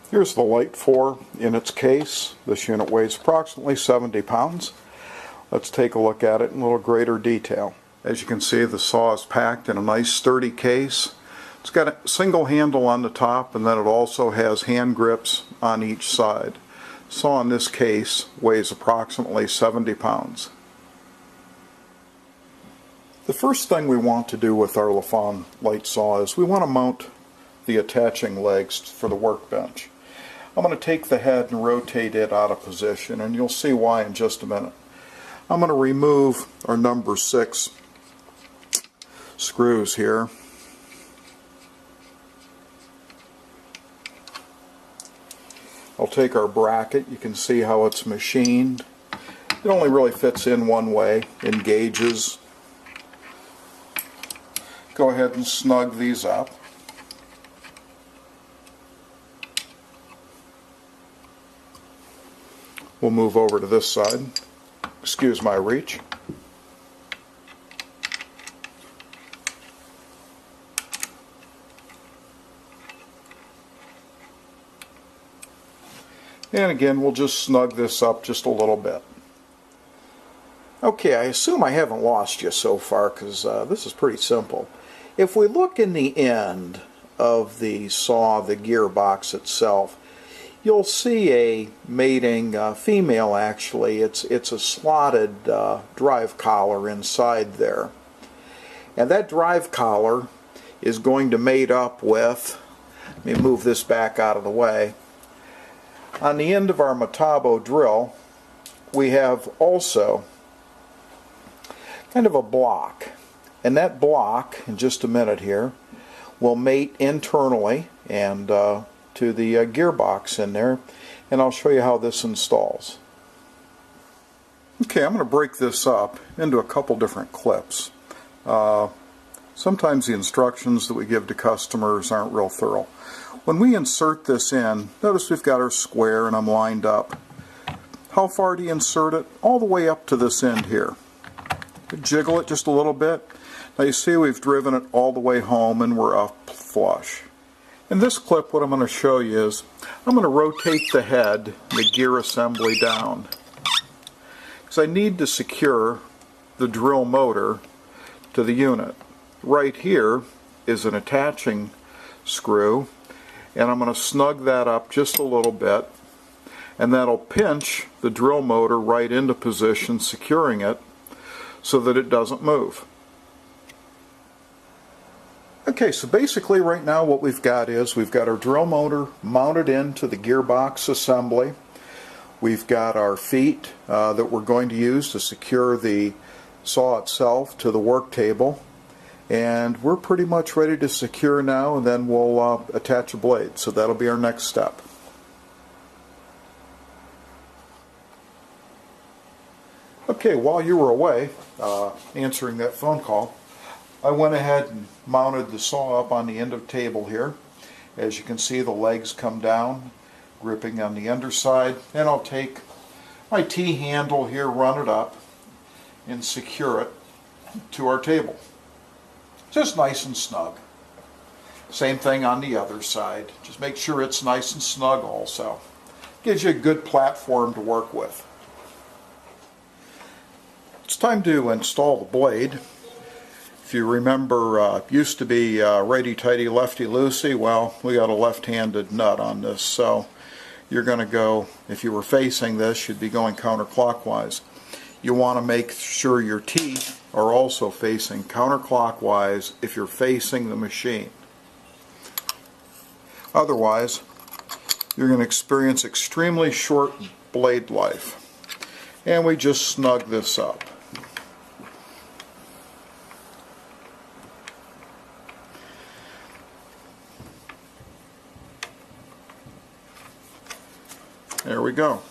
Here's the Lite 4 in its case. This unit weighs approximately 70 pounds. Let's take a look at it in a little greater detail. As you can see, the saw is packed in a nice sturdy case. It's got a single handle on the top, and then it also has hand grips on each side. The saw in this case weighs approximately 70 pounds. The first thing we want to do with our Lefon Lite saw is we want to mount the attaching legs for the workbench. I'm going to take the head and rotate it out of position, and you'll see why in just a minute. I'm going to remove our number 6 screws here. I'll take our bracket. You can see how it's machined. It only really fits in one way, in gauges. Go ahead and snug these up. We'll move over to this side. Excuse my reach. And again, we'll just snug this up just a little bit. Okay, I assume I haven't lost you so far, because this is pretty simple. If we look in the end of the saw, the gearbox itself, you'll see a mating female. Actually, it's a slotted drive collar inside there, and that drive collar is going to mate up with, let me move this back out of the way, on the end of our Metabo drill we have also kind of a block, and that block, in just a minute here, will mate internally and to the gearbox in there, and I'll show you how this installs. Okay, I'm going to break this up into a couple different clips. Sometimes the instructions that we give to customers aren't real thorough. When we insert this in, notice we've got our square and I'm lined up. How far do you insert it? All the way up to this end here. Jiggle it just a little bit. Now you see we've driven it all the way home and we're up flush. In this clip, what I'm going to show you is I'm going to rotate the head, the gear assembly down, because I need to secure the drill motor to the unit. Right here is an attaching screw, and I'm going to snug that up just a little bit, and that'll pinch the drill motor right into position, securing it so that it doesn't move. Okay, so basically right now what we've got is we've got our drill motor mounted into the gearbox assembly. We've got our feet that we're going to use to secure the saw itself to the work table, and we're pretty much ready to secure now, and then we'll attach a blade. So that'll be our next step. Okay, while you were away answering that phone call, I went ahead and mounted the saw up on the end of the table here. As you can see, the legs come down, gripping on the underside, and I'll take my T-handle here, run it up, and secure it to our table. Just nice and snug. Same thing on the other side. Just make sure it's nice and snug also. Gives you a good platform to work with. It's time to install the blade. If you remember, it used to be righty-tighty, lefty-loosey. Well, we got a left-handed nut on this, so you're going to go, if you were facing this, you'd be going counterclockwise. You want to make sure your teeth are also facing counterclockwise if you're facing the machine. Otherwise, you're going to experience extremely short blade life. And we just snug this up. There we go.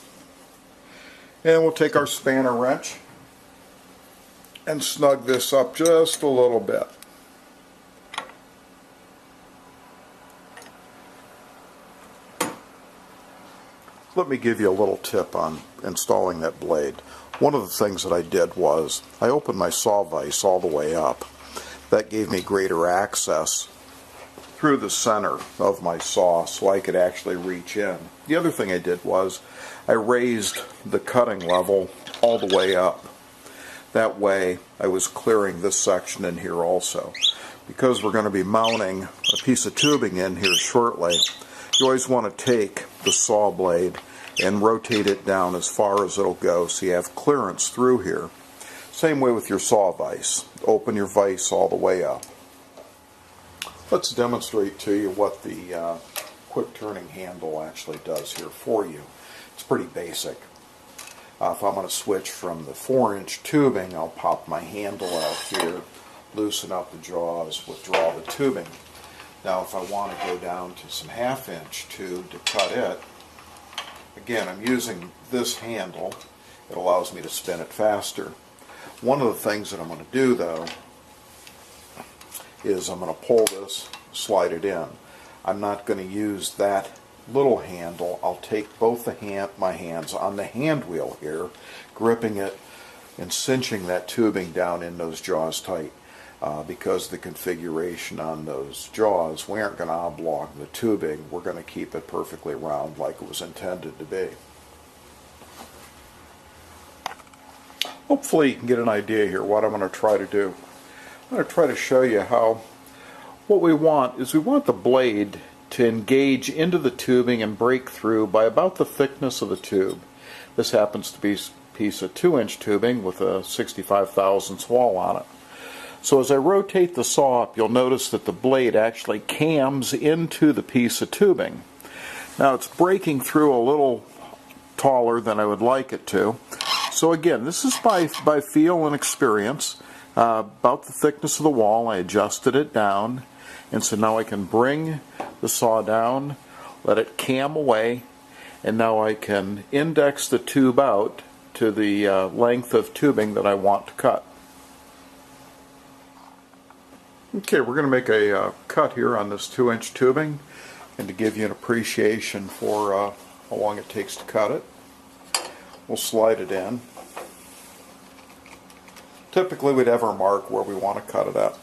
And we'll take our spanner wrench and snug this up just a little bit. Let me give you a little tip on installing that blade. One of the things that I did was I opened my saw vise all the way up. That gave me greater access through the center of my saw so I could actually reach in. The other thing I did was I raised the cutting level all the way up. That way I was clearing this section in here also. Because we're going to be mounting a piece of tubing in here shortly, you always want to take the saw blade and rotate it down as far as it'll go so you have clearance through here. Same way with your saw vise. Open your vise all the way up. Let's demonstrate to you what the quick turning handle actually does here for you. It's pretty basic. If I'm going to switch from the 4-inch tubing, I'll pop my handle out here, loosen up the jaws, withdraw the tubing. Now if I want to go down to some 1/2-inch tube to cut it, again I'm using this handle. It allows me to spin it faster. One of the things that I'm going to do though is I'm going to pull this, slide it in. I'm not going to use that little handle. I'll take both my hands on the hand wheel here, gripping it and cinching that tubing down in those jaws tight. Because the configuration on those jaws, we aren't going to oblong the tubing. We're going to keep it perfectly round like it was intended to be. Hopefully you can get an idea here what I'm going to try to do. I'm going to try to show you how what we want is we want the blade to engage into the tubing and break through by about the thickness of the tube. This happens to be a piece of 2-inch tubing with a 65 thousandths wall on it. So as I rotate the saw up, you'll notice that the blade actually cams into the piece of tubing. Now it's breaking through a little taller than I would like it to. So again, this is by feel and experience. About the thickness of the wall, I adjusted it down, and so now I can bring the saw down, let it cam away, and now I can index the tube out to the length of tubing that I want to cut. Okay, we're going to make a cut here on this 2-inch tubing, and to give you an appreciation for how long it takes to cut it, we'll slide it in. Typically we'd have our mark where we want to cut it at.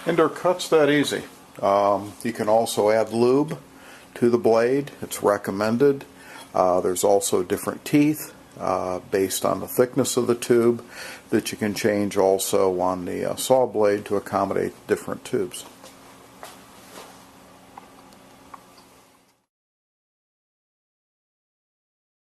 And our cut's that easy. You can also add lube to the blade. It's recommended. There's also different teeth based on the thickness of the tube that you can change also on the saw blade to accommodate different tubes.